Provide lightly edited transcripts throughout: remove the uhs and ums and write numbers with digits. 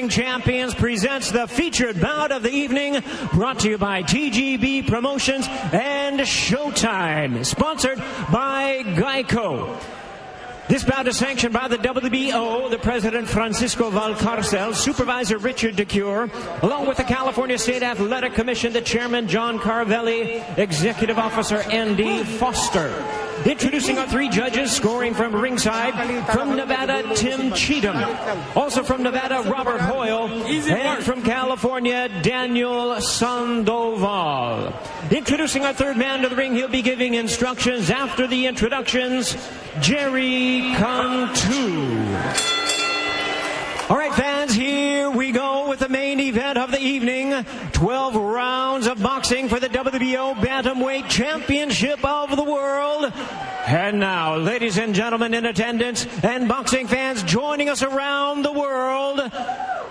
Champions presents the featured bout of the evening, brought to you by TGB Promotions and Showtime, sponsored by Geico. This bout is sanctioned by the WBO, the President Francisco Valcarcel, Supervisor Richard DeCure, along with the California State Athletic Commission, the Chairman John Carvelli, Executive Officer Andy Foster. Introducing our three judges, scoring from ringside, from Nevada, Tim Cheatham. Also from Nevada, Robert Hoyle. And from California, Daniel Sandoval. Introducing our third man to the ring, he'll be giving instructions after the introductions, Jerry Cantu. All right, fans, here we go with the main event of the evening. 12 rounds of boxing for the WBO Bantamweight Championship of the World. And now, ladies and gentlemen in attendance and boxing fans joining us around the world,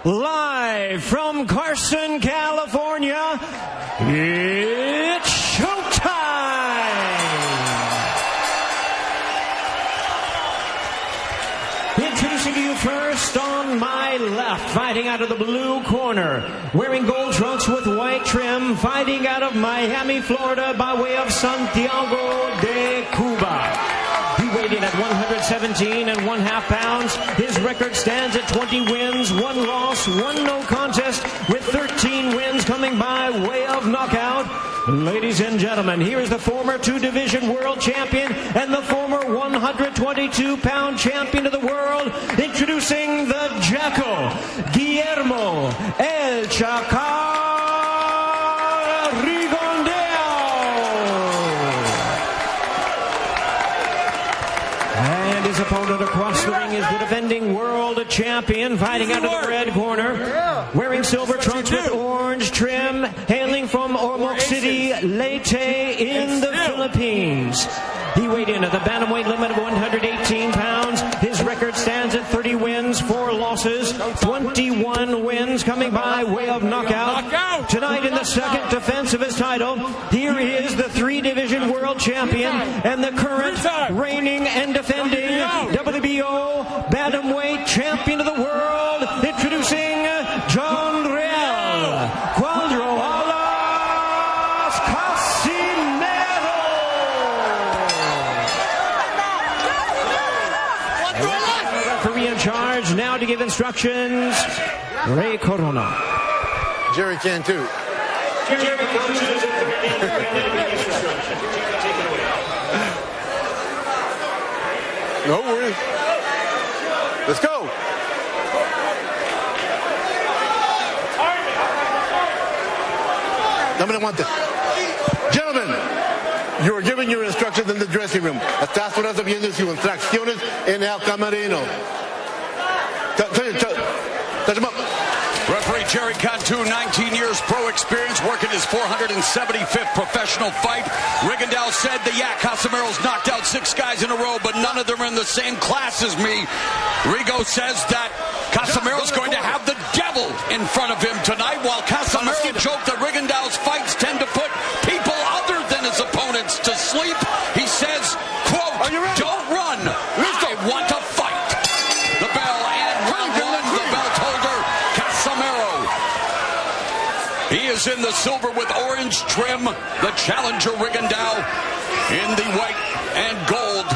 live from Carson, California, it's showtime! Introducing to you first on my left, fighting out of the blue corner, wearing gold trunks with white trim, fighting out of Miami, Florida, by way of Santiago de Cuba. He weighed in at 117.5 pounds. His record stands at 20 wins, 1 loss, 1 no contest, with 13 wins coming by way of knockout. Ladies and gentlemen, here is the former 2-division world champion and the former 122-pound champion of the world, introducing the Jackal, Guillermo El Chacal Rigondeaux. And his opponent across the ring is the defending world champion, fighting out of the red corner, wearing silver trunks with orange trim, hailing from Ormoc City, Leyte in the Philippines. He weighed in at the bantamweight limit of 118 pounds. His record stands at 30 wins, 4 losses, 21 wins coming by way of knockout. Tonight in the second defense of his title, here is the 3-division world champion and the current reigning and defending WBO bantamweight champion of the world, introducing John Riel Casimero. Referee in charge now to give instructions, Ray Corona. Jerry Cantu. No worries. Let's go. Gentlemen, you are giving your instructions in the dressing room. Estás recibiendo sus instrucciones en el camerino. Touch him up. Referee Jerry Cantu, 19 years pro experience, working his 475th professional fight. Rigondeaux said the Casimero's knocked out 6 guys in a row, but none of them are in the same class as me. Rigo says that Casimero's going to have the devil in front of him tonight, while Casimero joked that Rigondeaux's fights tend to put people other than his opponents to sleep. He says, quote, "Don't run, I want to fight." The bell and round 1, the belt holder, Casimero. He is in the silver with orange trim, the challenger Rigondeaux in the white and gold.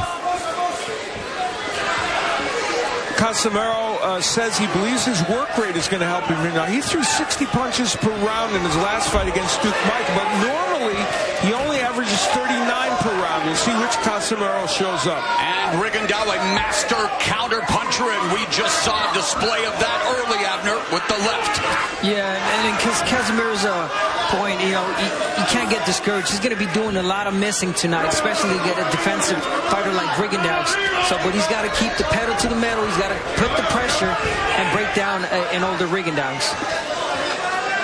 Casimero says he believes his work rate is going to help him here. Now, he threw 60 punches per round in his last fight against Duke Mike, but normally he only averages 39 per round. We'll see which Casimero shows up. And Rigondeaux, a master counter puncher, and we just saw a display of that early, Abner, with the left. Yeah, and because Casimero's point, you know, he can't get discouraged. He's going to be doing a lot of missing tonight, especially to get a defensive fighter like Rigondeaux. So, but he's got to keep the pedal to the metal. He's got to put the pressure and break down an older Rigondeaux.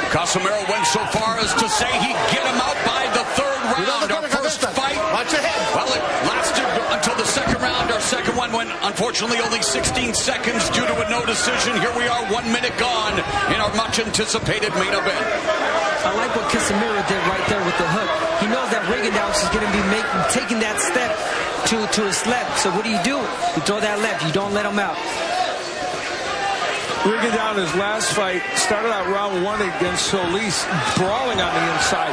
Casimero went so far as to say he'd get him out by the 3rd round. Our first fight, Watch your head. well, it lasted until the 2nd round. Our second one went, unfortunately, only 16 seconds due to a no decision. Here we are, 1 minute gone in our much-anticipated main event. I like what Casimero did right there with the hook. He knows that Rigondeaux is going to be taking that step to his left. So what do? You throw that left. You don't let him out. Rigondeaux in his last fight started out round 1 against Solis, brawling on the inside.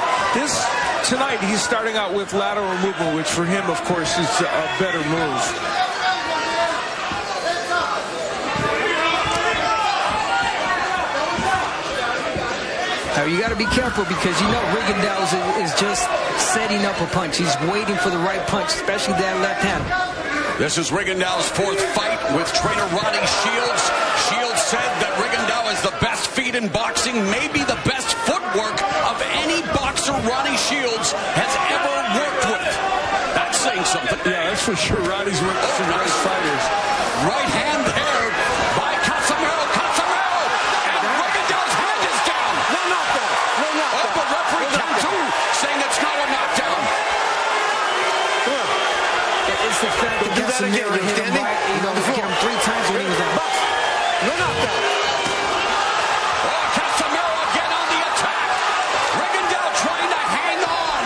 Tonight, he's starting out with lateral movement, which for him, of course, is a better move. Now, you got to be careful because you know Rigondeaux is just setting up a punch. He's waiting for the right punch, especially that left hand. This is Rigondeaux' 4th fight with trainer Ronnie Shields. Shields said that Rigondeaux has the best feet in boxing, maybe the best footwork of any boxer Ronnie Shields has ever worked with. That's saying something. Yeah, that's for sure. Ronnie's worked with some nice fighters. Right hand there by Casimero. And Rigondeaux' hand is down. No knockdown. No knockdown. But referee count 2 saying it's not a knockdown. It's the fact that Casimero hit him right. Hit him 3 times when he was out. No knockdown. Oh, Casimero again on the attack. Rigondeaux trying to hang on.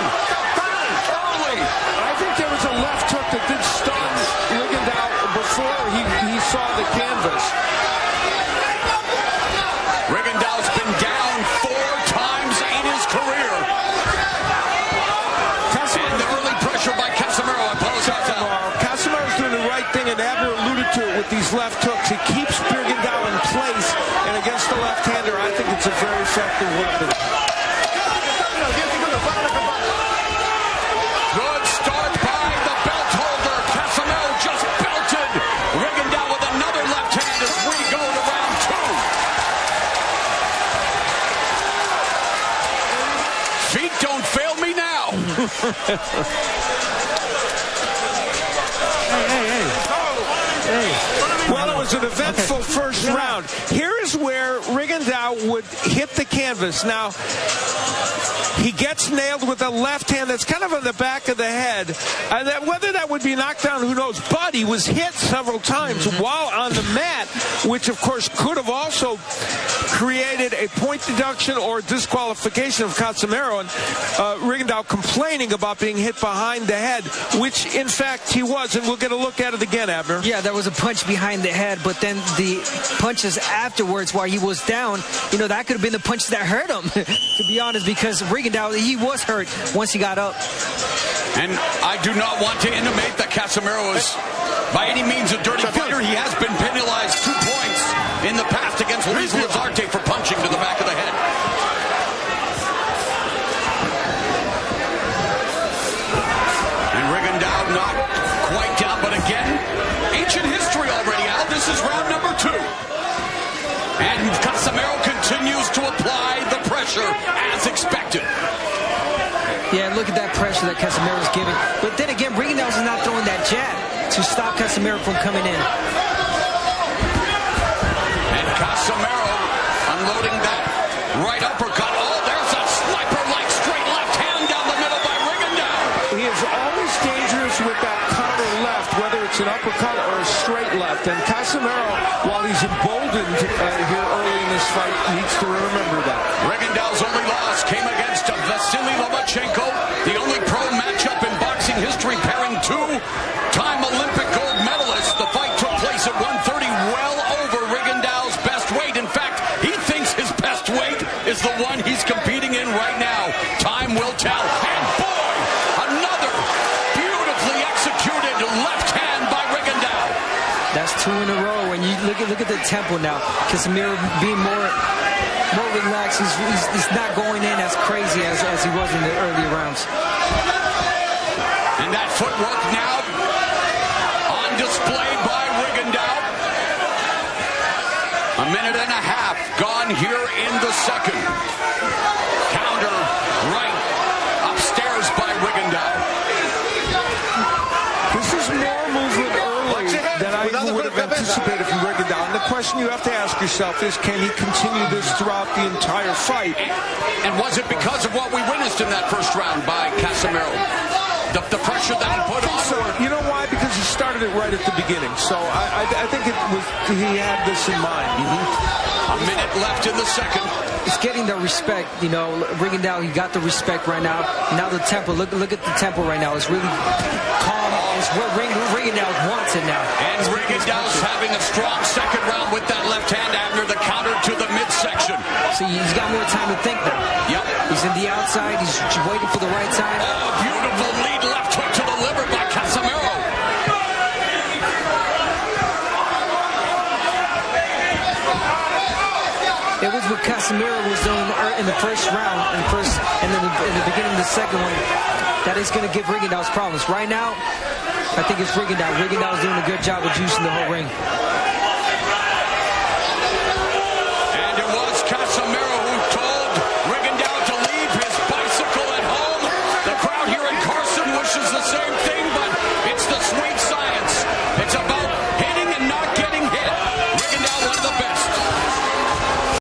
Early. I think there was a left hook that did stun Rigondeaux before he saw the canvas. Rigondeaux's been down 4 times in his career. And the early pressure by Casimero. I apologize. Casimero's doing the right thing, and Abner alluded to it with these left hooks. He keeps Rigondeaux in place, and against the left-hander, I think it's a very effective weapon. Good start by the belt holder. Casimero just belted Rigondeaux with another left hand as we go to round 2. Feet don't fail me now. Well, it was an eventful first round. Here is where Rigondeaux would hit the canvas. Now, he gets nailed with a left hand that's kind of on the back of the head. And whether that would be knocked down, who knows? But he was hit several times while on the mat, which, of course, could have also created a point deduction or disqualification of Casimero. And Rigondeaux complaining about being hit behind the head, which, in fact, he was. And we'll get a look at it again, Abner. Yeah, there was a punch behind the head, but then the punches afterwards while he was down, that could have been the punches that hurt him, to be honest, because Rigondeaux, he was hurt once he got up. And I do not want to intimate that Casimero is by any means a dirty fighter. He has been penalized 2 points in the past against Luis Lazarte for punching to the back of the head. And Rigondeaux not quite down, but again, ancient history already, Al. This is round number 2. And Casimero continues to apply the pressure as expected. Yeah, look at that pressure that Casimero's giving. But then again, Rigondeaux is not throwing that jab to stop Casimero from coming in. And Casimero unloading that right uppercut. Oh, there's a sniper-like straight left hand down the middle by Rigondeaux. He is always dangerous with that counter left, whether it's an uppercut or a straight left. And Casimero, while he's emboldened here early in this fight, needs to remember that. Rigondeaux's only loss came against Vasily Lomachenko, the only pro matchup in boxing history, pairing 2-time Olympic gold medalists. The fight took place at 130, well over Rigondeaux's best weight. In fact, he thinks his best weight is the one he's competing in right now. Time will tell. And boy, another beautifully executed left hand by Rigondeaux. That's 2 in a row. When you look at the tempo now, Casimero being more relaxed. He's not going in as crazy as he was in the early rounds. And that footwork now on display by Rigondeaux. A minute and a half gone here in the second. Counter right upstairs by Rigondeaux. This is more movement early than I would have anticipated from Rigondeaux. And the question you have to ask yourself is, can he continue this throughout the entire fight? And was it because of what we witnessed in that first round by Casimero? The pressure that he put on? So, you know why? Because he started it right at the beginning. So I think he had this in mind. A minute left in the second. It's getting the respect, Rigondeaux, he got the respect right now. Now the tempo, look at the tempo right now. It's really calm It's what Rigondeaux wants it now. And Rigondeaux's having a strong second round with that left hand after the counter to the midsection. See, he's got more time to think now. Yep. He's in the outside. He's waiting for the right time. Oh, beautiful lead left hook to the liver by Casimero. It was what Casimero was doing in the first round, and then in the beginning of the second one, that is going to give Rigondeaux problems. Right now, I think it's Rigondeaux. Rigondeaux's doing a good job of juicing the whole ring.